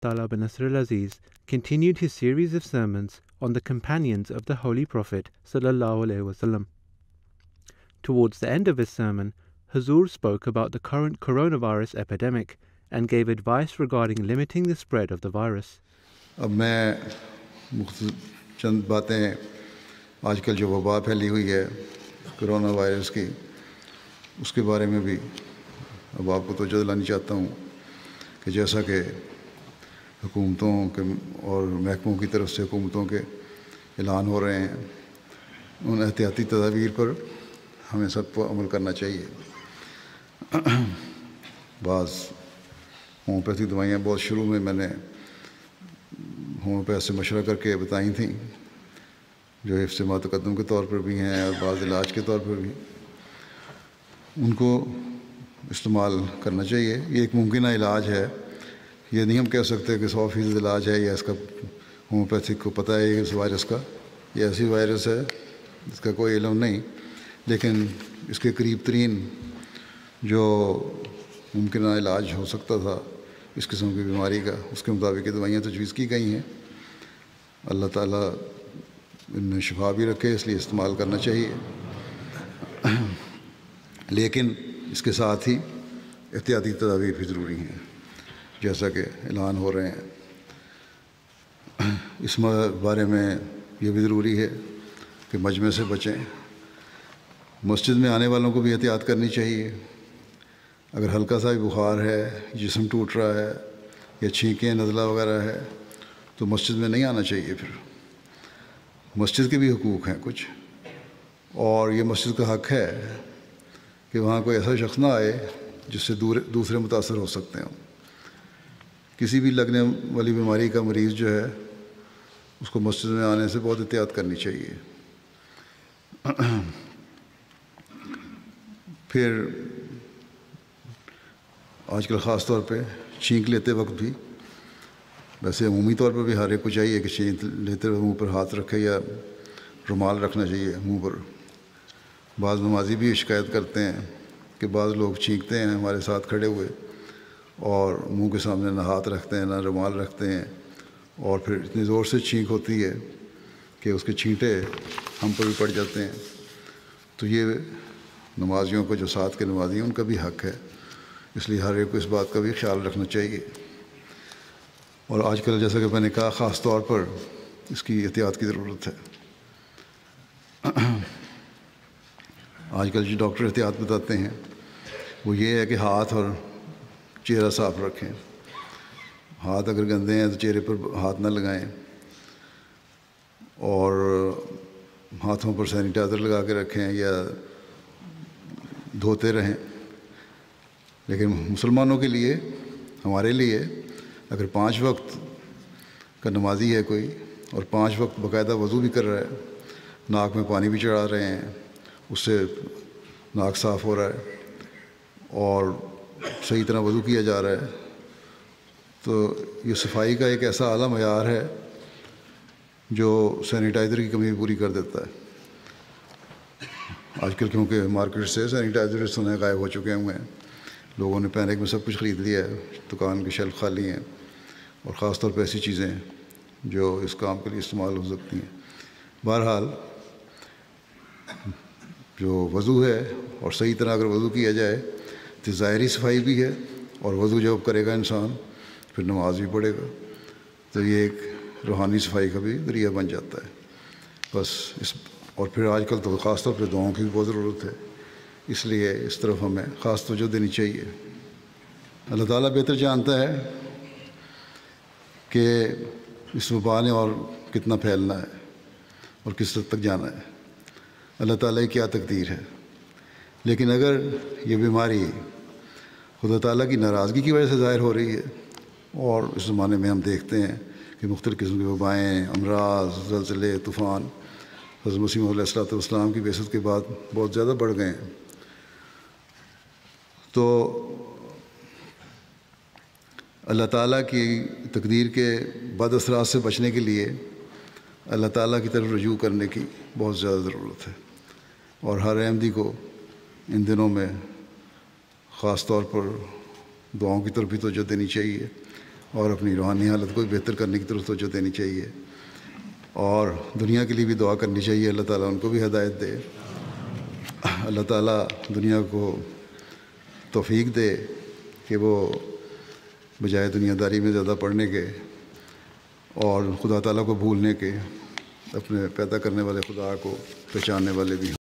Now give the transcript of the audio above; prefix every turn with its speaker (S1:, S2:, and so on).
S1: Abdallah bin Nasr al-Aziz continued his series of sermons on the companions of the Holy Prophet sallallahu alaihi wasallam. Towards the end of his sermon, Huzur spoke about the current coronavirus epidemic and gave advice regarding limiting the spread of the virus.
S2: اب میں چند باتیں آج کل جو وبا پھیلی ہوئی ہے کرونا وائرس کی اس کے بارے میں بھی اب آپ کو توجہ دلانی چاہتا ہوں کہ جیسا کہ حکومتوں کے اور محکموں کی طرف سے حکومتوں کے اعلان ہو رہے ہیں ان احتیاطی تدابیر پر ہمیں سب کو عمل کرنا چاہیے. بعض ہومیوپیتھی دوائیاں بہت شروع میں نے ہومیوپیتھ سے مشورہ کر کے بتائی تھیں جو حفظ ما تقدم کے طور پر بھی ہیں اور بعض علاج کے طور پر بھی ان کو استعمال کرنا چاہیے. یہ ایک ممکنہ علاج ہے، یہ نہیں ہم کہہ سکتے کہ 100% علاج ہے یا اس کا ہومیوپیتھک کو پتہ ہے اس وائرس کا. یہ ایسی وائرس ہے جس کا کوئی علم نہیں، لیکن اس کے قریب ترین جو ممکنہ علاج ہو سکتا تھا اس قسم کی بیماری کا اس کے مطابق یہ دوائیاں تجویز کی گئی ہیں. اللہ تعالیٰ ان میں شفا بھی رکھے، اس لیے استعمال کرنا چاہیے، لیکن اس کے ساتھ ہی احتیاطی تدابیر بھی ضروری ہیں جیسا کہ اعلان ہو رہے ہیں. اس بارے میں یہ بھی ضروری ہے کہ مجمع سے بچیں. مسجد میں آنے والوں کو بھی احتیاط کرنی چاہیے. اگر ہلکا سا بھی بخار ہے، جسم ٹوٹ رہا ہے یا چھینکیں نزلہ وغیرہ ہے تو مسجد میں نہیں آنا چاہیے. پھر مسجد کے بھی حقوق ہیں کچھ، اور یہ مسجد کا حق ہے کہ وہاں کوئی ایسا شخص نہ آئے جس سے دوسرے متاثر ہو سکتے ہیں. کسی بھی لگنے والی بیماری کا مریض جو ہے اس کو مسجد میں آنے سے بہت احتیاط کرنی چاہیے. پھر آج کل خاص طور پہ چھینک لیتے وقت بھی، ویسے عمومی طور پر بھی ہر ایک کو چاہیے کہ چھینک لیتے وقت منہ پر ہاتھ رکھے یا رومال رکھنا چاہیے منہ پر. بعض نمازی بھی شکایت کرتے ہیں کہ بعض لوگ چھینکتے ہیں ہمارے ساتھ کھڑے ہوئے اور منہ کے سامنے نہ ہاتھ رکھتے ہیں نہ رومال رکھتے ہیں، اور پھر اتنی زور سے چھینک ہوتی ہے کہ اس کے چھینٹے ہم پر بھی پڑ جاتے ہیں. تو یہ نمازیوں کو جو ساتھ کے نمازی ہیں ان کا بھی حق ہے، اس لیے ہر ایک کو اس بات کا بھی خیال رکھنا چاہیے. اور آج کل جیسا کہ میں نے کہا خاص طور پر اس کی احتیاط کی ضرورت ہے. آج کل جو ڈاکٹر احتیاط بتاتے ہیں وہ یہ ہے کہ ہاتھ اور چہرہ صاف رکھیں. ہاتھ اگر گندے ہیں تو چہرے پر ہاتھ نہ لگائیں، اور ہاتھوں پر سینیٹائزر لگا کے رکھیں یا دھوتے رہیں. لیکن مسلمانوں کے لیے، ہمارے لیے، اگر 5 وقت کا نمازی ہے کوئی اور 5 وقت باقاعدہ وضو بھی کر رہا ہے، ناک میں پانی بھی چڑھا رہے ہیں، اس سے ناک صاف ہو رہا ہے اور صحیح طرح وضو کیا جا رہا ہے، تو یہ صفائی کا ایک ایسا اعلیٰ معیار ہے جو سینیٹائزر کی کمی پوری کر دیتا ہے. آج کل کیونکہ مارکیٹ سے سینیٹائزر سنے غائب ہو چکے ہوئے ہیں، لوگوں نے پینک میں سب کچھ خرید لیا ہے، دکان کے شیلف خالی ہیں، اور خاص طور پہ ایسی چیزیں جو اس کام کے لیے استعمال ہو سکتی ہیں. بہرحال جو وضو ہے اور صحیح طرح اگر وضو کیا جائے تو ظاہری صفائی بھی ہے، اور وضو جب کرے گا انسان پھر نماز بھی پڑھے گا تو یہ ایک روحانی صفائی کا بھی ذریعہ بن جاتا ہے. بس اور پھر آج کل تو خاص طور پہ دعاؤں کی بھی بہت ضرورت ہے، اس لیے اس طرف ہمیں خاص توجہ دینی چاہیے. اللہ تعالیٰ بہتر جانتا ہے کہ اس وبا نے اور کتنا پھیلنا ہے اور کس حد تک جانا ہے. اللہ تعالیٰ کی کیا تقدیر ہے. لیکن اگر یہ بیماری خدا تعالیٰ کی ناراضگی کی وجہ سے ظاہر ہو رہی ہے، اور اس زمانے میں ہم دیکھتے ہیں کہ مختلف قسم کی وبائیں، امراض، زلزلے، طوفان حضرت مسیح علیہ الصلوۃ والسلام کی بعثت کے بعد بہت زیادہ بڑھ گئے ہیں، تو اللہ تعالیٰ کی تقدیر کے بد اثرات سے بچنے کے لیے اللہ تعالیٰ کی طرف رجوع کرنے کی بہت زیادہ ضرورت ہے. اور ہر احمدی کو ان دنوں میں خاص طور پر دعاؤں کی طرف بھی توجہ دینی چاہیے. اور اپنی روحانی حالت کو بھی بہتر کرنے کی طرف توجہ دینی چاہیے، اور دنیا کے لیے بھی دعا کرنی چاہیے، اللہ تعالیٰ ان کو بھی ہدایت دے، اللہ تعالیٰ دنیا کو توفیق دے کہ وہ بجائے دنیا داری میں زیادہ پڑھنے کے اور خدا تعالیٰ کو بھولنے کے اپنے پیدا کرنے والے خدا کو پہچاننے والے بھی ہوں۔